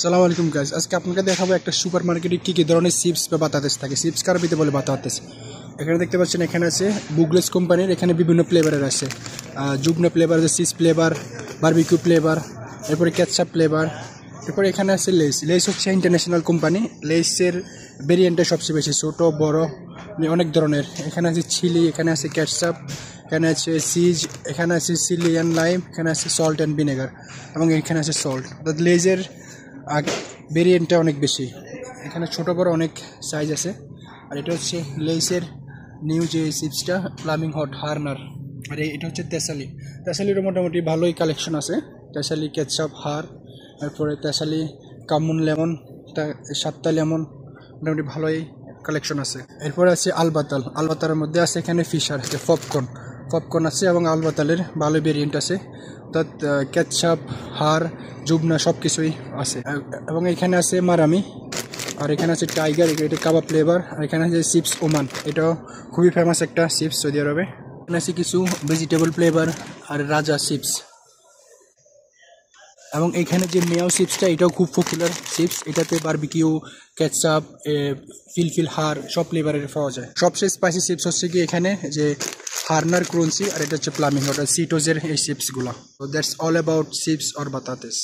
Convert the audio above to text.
সালাম আলাইকুম গাইস, আজকে আপনাকে দেখাবো একটা সুপার মার্কেটে কি কি ধরনের চিপস বা বাতাস থাকে। চিপস কারবিতে বলে বাতাস। এখানে দেখতে পাচ্ছেন, এখানে আছে বুগলেস কোম্পানির। এখানে বিভিন্ন ফ্লেভারের আছে, জুগনা ফ্লেভার আছে, চিজ ফ্লেভার, বারবিকিউ ফ্লেভার, এরপরে ক্যাটসাপ ফ্লেভার। এরপরে এখানে আছে লেস। লেস হচ্ছে ইন্টারন্যাশনাল কোম্পানি। লেসের ভেরিয়েন্টটা সবচেয়ে বেশি, ছোটো বড় অনেক ধরনের। এখানে আছে চিলি, এখানে আছে ক্যাটসাপ, এখানে আছে চিজ, এখানে আছে চিলি অ্যান্ড লাইম, এখানে আছে সল্ট অ্যান্ড ভিনেগার, এবং এখানে আছে সল্ট। অর্থাৎ লেজের ভেরিয়েন্টটা অনেক বেশি। এখানে ছোটো বড় অনেক সাইজ আছে। আর এটা হচ্ছে লেসের নিউ যে চিপসটা, ফ্লামিং হট হার্নার। আর এটা হচ্ছে তেসালি। তেসালিরও মোটামুটি ভালোই কালেকশন আছে। তেসালি কেচাপ হার, তারপরে তেসালি কামুন লেমন, সাতটা লেমন, মোটামুটি ভালোই কালেকশন আছে। এরপরে আছে আলবাতাল। আলবাতালের মধ্যে আছে এখানে ফিশার, পপকর্ন, পপকর্ন আছে, এবং আলবাতালের ভালো ভেরিয়েন্ট আছে। অর্থাৎ কেচাপ, হার, জুবনা সব কিছুই আছে। এবং এখানে আছে মারামি, আর এখানে আছে টাইগার, এটা কাবাব ফ্লেভার। আর এখানে আছে চিপস ওমান, এটাও খুবই ফেমাস একটা চিপস সৌদি আরবে। এখানে আছে কিছু ভেজিটেবল ফ্লেভার আর রাজা চিপস। এবং এখানে যে মেয়াও চিপসটা, এটাও খুব পপুলার চিপস। এটাতে বারবিকিউ, কেচাপ, ফিলফিল, হার সব ফ্লেভারের পাওয়া যায়। সবচেয়ে স্পাইসি চিপস হচ্ছে কি এখানে যে হার্নার ক্রঞ্চি, আর এটা হচ্ছে ফ্লামিং হট, সিটোজের এই চিপসগুলো। তো that's all about chips or বাতাতেস।